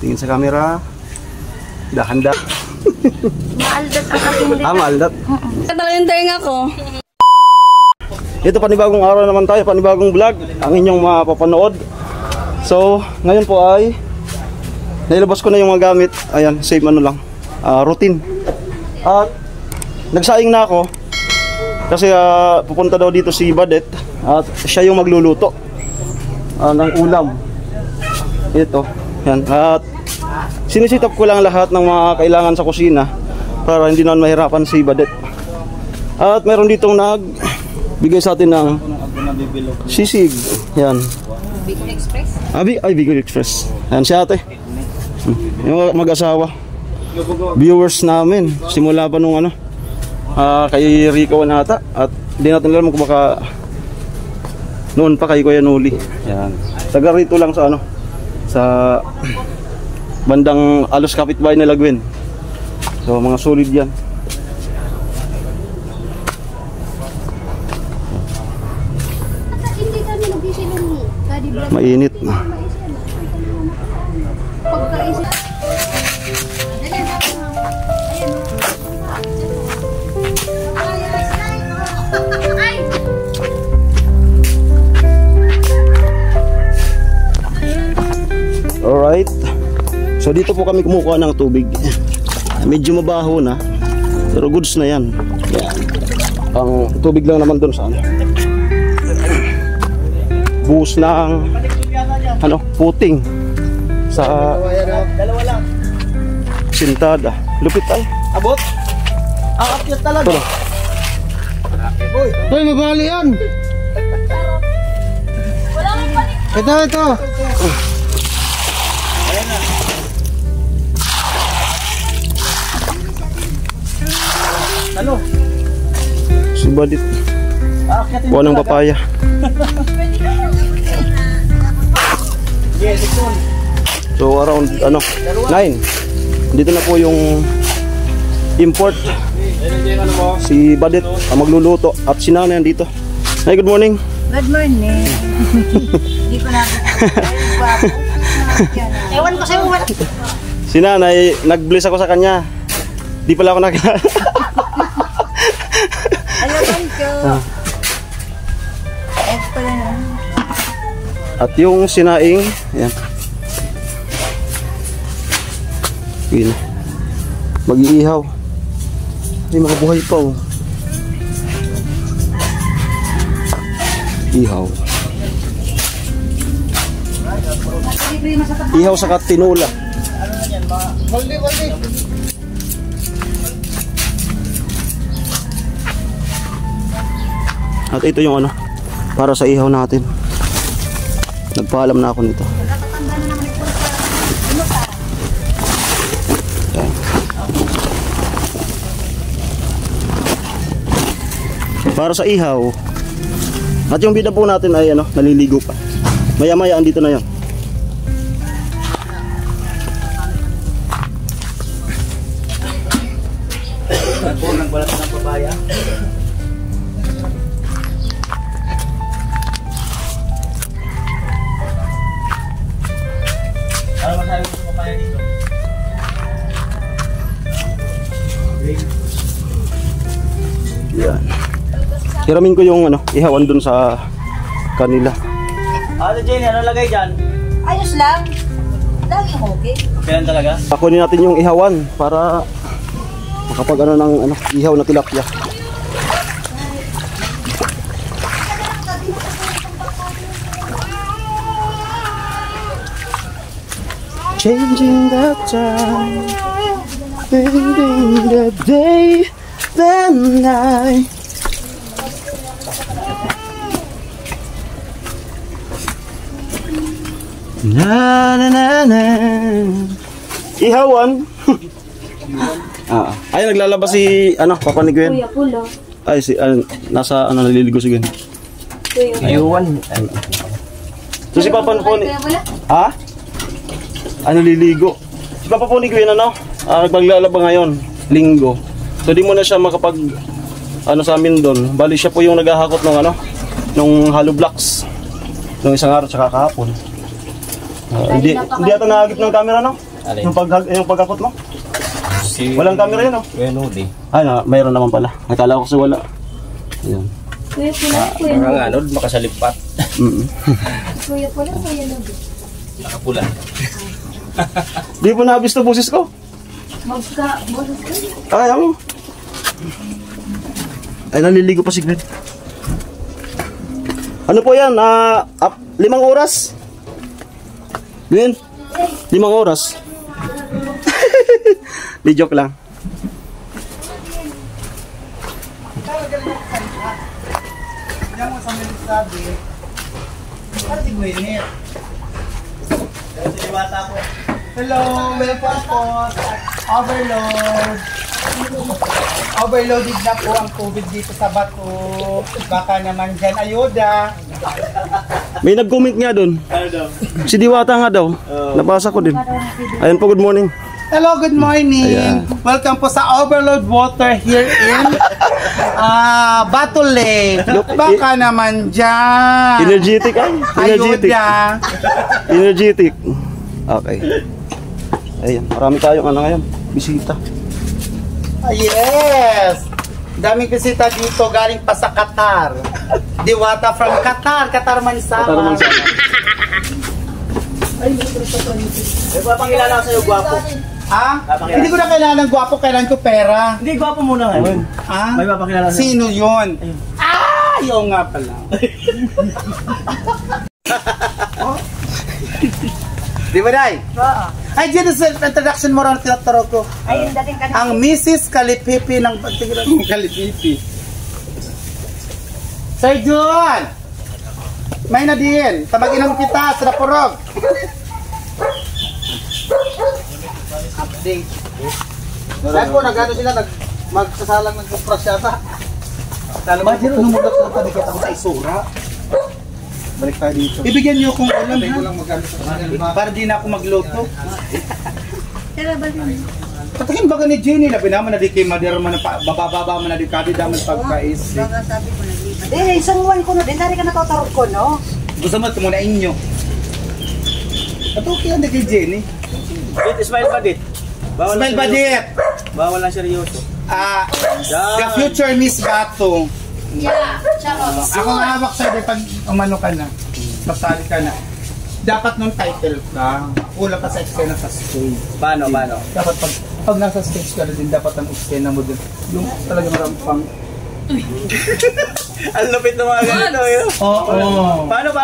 Tingin sa camera. Dahan-dahan. Maaldat ang aking dito. Maaldat. Talaga yung tenga ko. Ito, panibagong araw naman tayo, panibagong vlog ang inyong mapapanood. So, ngayon po ay nailabas ko na yung mga gamit. Ayan, same ano lang, routine. At nagsaing na ako kasi pupunta daw dito si Badet at siya yung magluluto ng ulam. Ito, yan. At sinisitap ko lang lahat ng mga kailangan sa kusina para hindi naman mahirapan si Badet. At meron ditong nagbigay sa atin ng sisig. Yan. Bicol Express? Ay, Bicol Express. Yan si ate. Yung mag-asawa. Viewers namin. Simula pa nung kay Rico nata. At hindi natin alam kung baka noon pa kay Kuya Nuli. Yan. Taga rito lang sa sa bandang alos kapitbahay na Lagwen. So mga solid yan. Mainit. Alright. So dito po kami kumukuha ng tubig. Medyo mabaho na, pero goods na yan. Yan. Ang tubig lang naman doon sa buhos ng puting sa sintada. Lupit ay. Abot. Ang akyat talaga. Hoy, mabali yan. Wala kang panik. Ito. Ayan na. Ano? Si Badit. Buwan ng papaya. Yes, ito. So around 9. Dito na po yung import. Si Badit ang magluluto at si Nanay dito. Hey, good morning. Good morning. Hindi ko na. Ewan ko sa'yo. Si Nanay, nag-bless ako sa kanya. Di pala ako Alaman ko. Ito na. At yung sinaing, ayan. Yun. Mag-iihaw. Ay, makabuhay pa oh. Ihaw. Ihaw sa katinula. At ito yung para sa ihaw natin. Nagpaalam na ako nito. Ayan. Para sa ihaw. At yung bida po natin ay naliligo pa. Maya-maya andito na yan. Nagbalat ng papaya. Ano masabi mo sa papaya dito? Yan. Hiramin ko yung ihawan dun sa kanila. Jenny, ano lagay dyan? Ayos lang. Lagi okay. Okay lang talaga? Kunin natin yung ihawan para makapag ng ihaw na tilapia. Changing the time, changing the day, the night. Na na na na. Ihawan. Ay, naglalabas si Papa ni Gwen. Kuya Pulo. Ay, nasa naliligo si Gwen. Iwan. So si Papa po ni... Ha? Liligo. Si Papa po ni Gwen nagpaglalaba ngayon, linggo. So di mo na siya makapag sa amin doon. Bali siya po yung naghahakot ng nung hollow blocks. Nung isang araw tsaka kahapon. Hindi ata naagip ng camera, no? Alin? Yung pagkakot mo? Si... Walang camera yun, no? Kuya Nudi. Mayroon naman pala. Nakala ko kasi wala. Ayan. Kuya Mga anod, makasalipat. pula, kuya Nubi. Nakapula. Di po naabis to busis ko. Boses ko. Ay, ako. Ay, naliligo pa si Gwen. Ano po yan? 5 oras? Gwen? 5 oras? Di joke lang. Diyan mo sa mga sabi, para si Gwyneth. Hello, welcome po sa Overload. Overloaded na po ang COVID dito sa Bato. Baka naman dyan ayuda. May nag-comment nga doon. Ano daw? Si Diwata nga daw. Nabasa ko din. Ayan po, good morning. Hello, good morning. Ayan. Welcome po sa Overload Water here in Bato Lake. Baka naman dyan. Energetic ay. Energetic. Ayuda. Energetic. Okay. Ayan, marami tayong ano ngayon. Bisita. Yes! Daming bisita dito galing pa sa Qatar. Diwata from Qatar, Qatar Mansama. Qatar Mansama. May papakilala ko sa'yo, gwapo. Ha? Hindi ko na kailangan ng gwapo, kailangan ko pera. Hindi, gwapo muna ngayon. Ha? May papakilala sa'yo. Sino yun? Ah! Yung nga pala. Di ba, Day? Oo. Ay, dyan sa introduction mo rin ang tinaturo ko. Ayun, dating ka na. Ang Mrs. Kalipipi ng Kalipipi. Sir John! May na din. Tabaginom kita sa Napurog. Update. Dahil po, nag-ano sila, magsasalang ng kuprasyata. Imagine, numulat na tabi kita ko sa isura. Balik tayo dito. Ibigyan niyo akong ulam, ha? Para di na ako magluto. Tara ba din? Patakin baga ni Jenny, labi naman na di kay Madera man, bababa man na di kadi daman pagkais. Baka sabi ko naglipat. Eh, isang buwan ko na din. Dari ka natatarot ko, no? Gusto mo ito muna inyo. At okay yan kay Jenny. Dit, smile ba, Dit? Bawal Smile lang Badit! seryoso. Bawal lang seryoso. The future Miss Bato. Yeah, charot. Ako nga hawak sa'yo pag umano ka na. Masali ka na. Dapat nung title ka, kulang ka sa eksena sa stage. Paano? Dapat pag nasa stage ka na din, dapat ang eksena mo din. Yung talaga marampang. Ang lupit ng mga ganito, yun. Oo. Paano?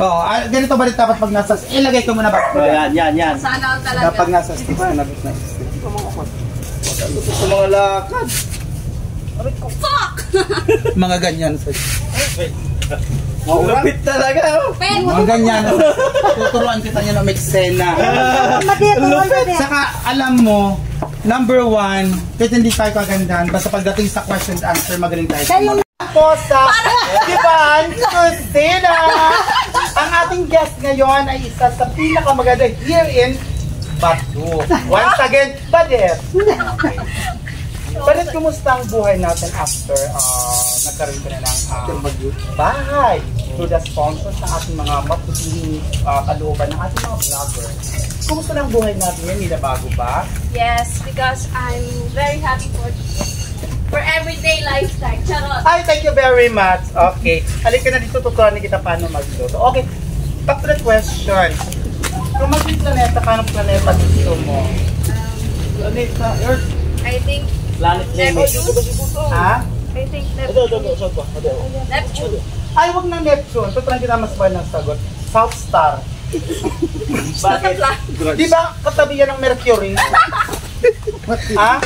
Oo, ganito ba rin dapat pag nasa stage? Ilagay ko muna ba? Yan. Sana all talaga. Kapag nasa stage ka na stage. Sa mga lakad. Mga ganyan sa Lupit talaga, oh. mga ganyan. Tuturuan kita niya na may eksena. Saka alam mo, number 1, kahit hindi tayo kagandahan, basta pagdating sa question and answer, magaling tayo. Po sa Divan Kusina! Ang ating guest ngayon ay isa sa pinakamaganda here in Bato. Once again, Badit! Badit, kumusta ang buhay natin after nagkaroon ko na ng bahay to the sponsor sa ating mga maputing kalooban ng ating mga vlogger? Kumusta na ang buhay natin yan? Nilabago ba? Yes, because I'm very happy for everyday lifestyle. Charot. Ay, thank you very much. Okay. Halika na dito, tuturuan kita paano magluto. Okay. Back to the question. Kung mag-planeta, paano planeta gusto mo? Planeta, Earth? I think Planet Neptune. Ha? I think Neptune. Neptune. Ay, wag na Neptune. Tuturuan kita mas ba ng sagot? South Star. Bakit? Di ba katabi yan ng Mercury? Ha?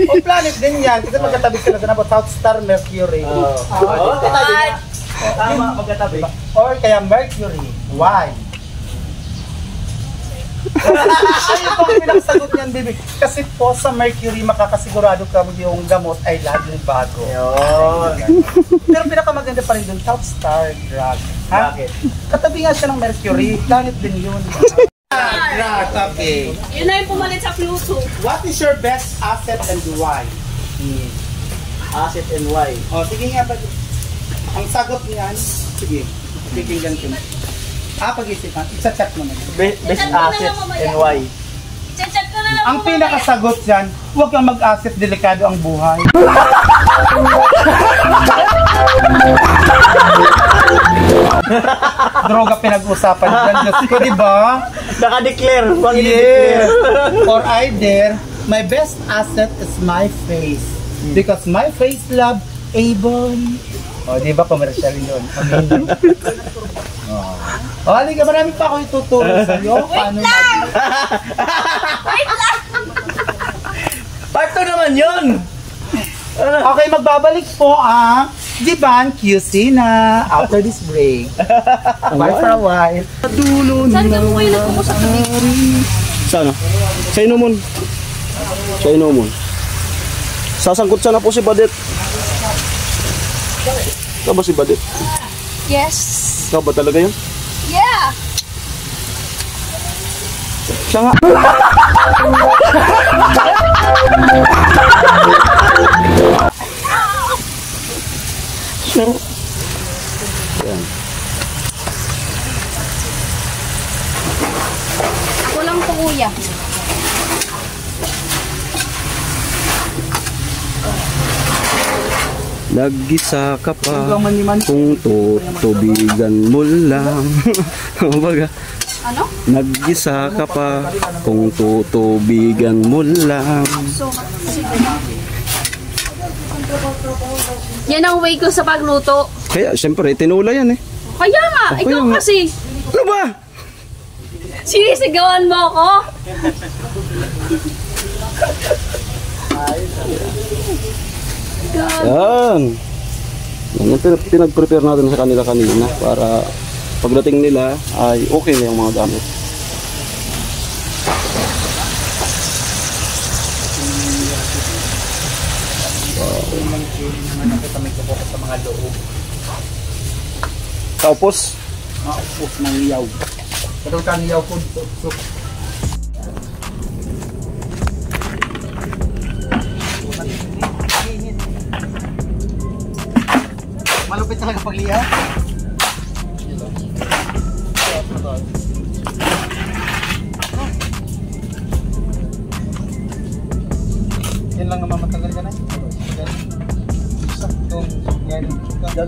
O planet din yan. Kasi magkatabi sila sa South Star, Mercury. Katabi niya. Tama, magkatabi. Or kaya Mercury. Why? Ayun po ang pinagsagot niyan, baby. Kasi po sa Mercury, makakasigurado ka yung gamot ay laging bago. Pero pinakamaganda pa rin doon, South Star drug. Ha? Bakit? Katabi nga siya ng Mercury. Planet din yun. Drug, okay. Yun na yung pumalit sa Pluto. What is your best asset and why? Asset and why? O, sige nga ba? Ang sagot niyan, sige. Kikinggan ko na. Pag-isipan. Isa-chat mo na. Best asset and why? Chat ko na lang Ang pinakasagot dyan, huwag kang mag-asset, delikado ang buhay. Droga pinag-usapan dyan. Diyos ko, di ba? Naka-declare. Yes. Or either, my best asset is my face. Because my face love, Avon. O, di ba? Commercial yun. O, halika, marami pa ako ituturo sa'yo. Paano Wait lang! Part 2 naman yun! Okay, magbabalik po ang Diban QC na after this break. Bye for a while. Saan ka mo kayo nagpupo sa tabi? Sa ano? Sa Inumon. Sa Inumon. Sasangkot sana po si Badet. Ikaw ba si Badet? Yes. Ikaw ba talaga yun? Yeah! Siya nga. Yan. Ako lang po, kuya. Nagisa ka pa kung tutubigan mo lang. Baga, Ano? naggisa ka pa kung tutubigan mo lang. So, yan ang way ko sa pagluto. Kaya siyempre tinula yan eh. Kaya nga, Ako ikaw yung- kasi. Ano ba? Sinisigawan mo ako? God. Yan. Yan yung pinag-prepare natin sa kanila kanina para pagdating nila ay okay na yung mga gamit. Tapos, Maupos ng liyaw. Katong ka liyaw food soup. Malupit talaga pag liyaw. Yan lang naman matagal ka na. Isa, itong galing suka.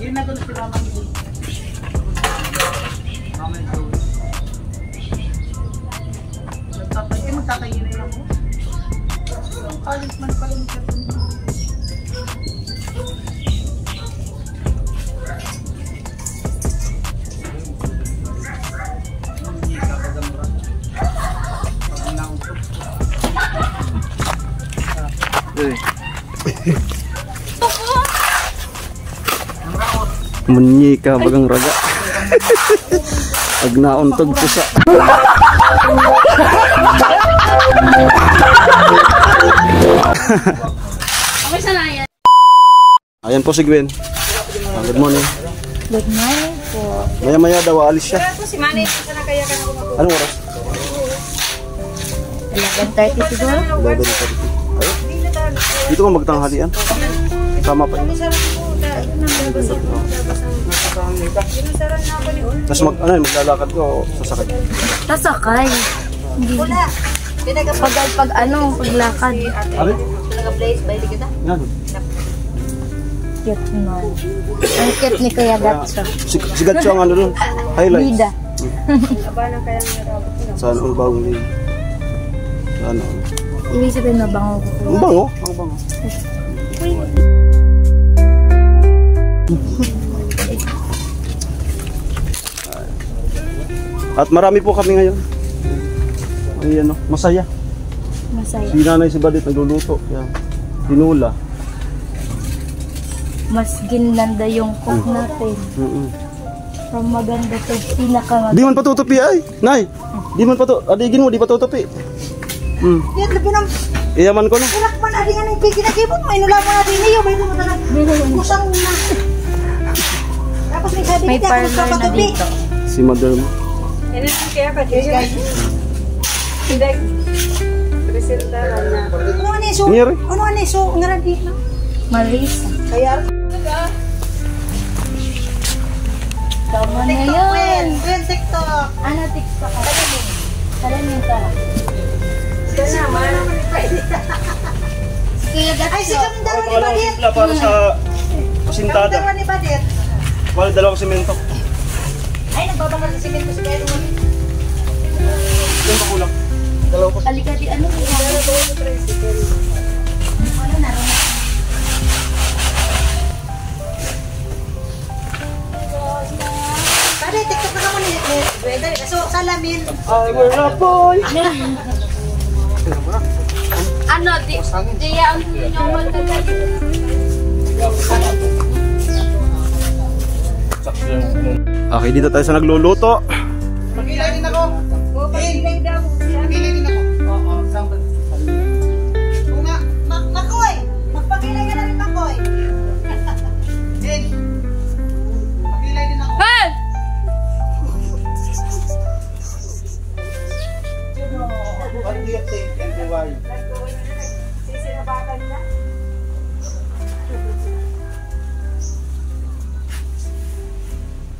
Hindi na doon sila Mama Joey. Mama Joey. Magtatayin na yan mo. Ang kalit man pala mo siya. munyi ka bagang raga. Agnauntog pusa. Okay, sanayan. Ayan po si Gwen. Good morning. Good morning po. Maya-maya daw aalis siya. Ito si Manny, sana kaya ka na kumakuha. Anong oras? 11:30 siguro? 11:30. Ayun. Dito mo magtanghalian. Tama pa yun. Tapos maglalakad ko o sasakay? Sasakay. Hindi. Pag paglakad. Ano? Yan. Cute man. Ang cute ni Kuya Gatso. Sigat siya ang ano dun. Highlights. Bida. Saan ang bagong name? Saan ang? Ibig sabihin na bango ko. Ang bango. Ang bango. At marami po kami ngayon. Ay ano, masaya. Masaya. Si nanay si Badit nagluluto. Kaya tinula. Mas ginanda yung cook natin. From maganda to pinakamaganda. Di man patutupi ay. Nay. Di man adigin mo di patutupi. Yan, labi ng Iyaman ko na. urak man, adi nga ng pinagibot mo, inula mo natin niyo, may naman talaga. Kusang na. Tapos may sabi May niya, kung parlor na kapatubi. dito. Si mother mo. Ano ang iso? Ngiri. Ano ang iso? Ngaran di na. Marisa. Kaya, Tama na TikTok, yun. Gwen, TikTok. Ano TikTok? Salamin ka. Kuya Ay, Gatso. si kami dalawa ni Badet. Para sa Kami pasintada. dalawa ni Badet. Wala dalawang semento. Ay, nagbabangal sa simento sa kaya naman. Yung pakulang. Alika di ano? Ano na rin? Badet, TikTok na naman ni Gwen. So, salamin. I will not boy. Ano, Jaya, ang tuloy niyo magkagalit. Okay, dito tayo sa nagluluto. Magkilay din ako. Pagpilay daw. Magkilay din ako. Oo, sample. Oo nga. Makoy! Magpakilay ka na rin, Makoy. Din. Magkilay din ako. Hey! What do you think and why? Sisinabakan na.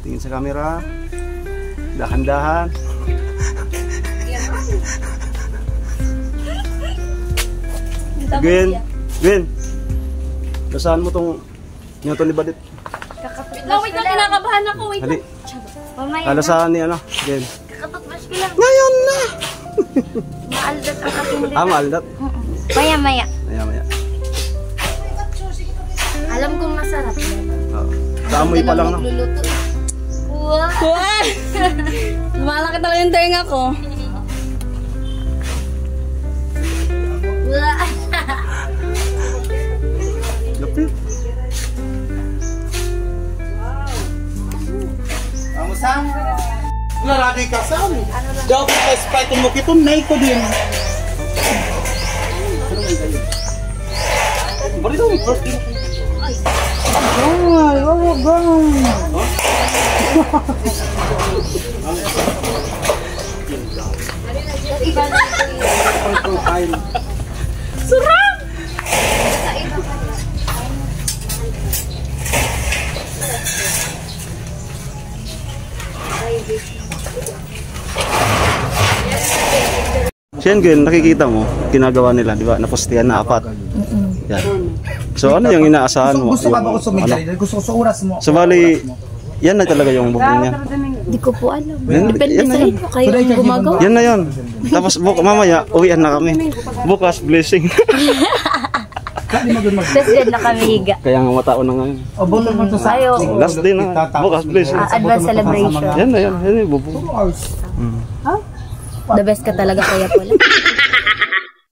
Tingin sa camera. Dahan-dahan. Gwen. Gwen. Basahan mo tong nyoto ni Badit. Wait lang, kinakabahan ako. Wait Hali. Mamaya Alasahan ni ano. Gwen. kakatutbas ko lang. Ngayon na! Maaldat ang aking Maaldat. Maya-maya. Maya-maya. Alam kong masarap yan. Oo. Sa amoy pa lang, no? Magluluto. Wow! Wow! Lumalaki talaga yung tenga ko. Wow! Lapit. Ang usang. Naradi ka sa amin. Daw ko sa Sprite mo kitong nay ko din. Barito. Siyempre, nakikita mo, ginagawa nila, di ba? Napostihan na 4. Yan. So, ano yung inaasahan mo? Gusto ka ba Yung- ko sumigay? Gusto ko sa oras mo. So, bali, yan na talaga yung booking niya. Hindi ko po alam. Yan- Depende yan na sa yun. inyo. Kayo ang gumagawa. Yan na yun. Tapos, mamaya, uwian na kami. Bukas, blessing. Tapos dyan na kami higa. Kaya nga mataon na ngayon. O, buto mo to sa... Ayo. Last day na. Bukas, blessing. Advance celebration. Yan na yun. Yan yung bubong. The best ka talaga, Kuya Paul.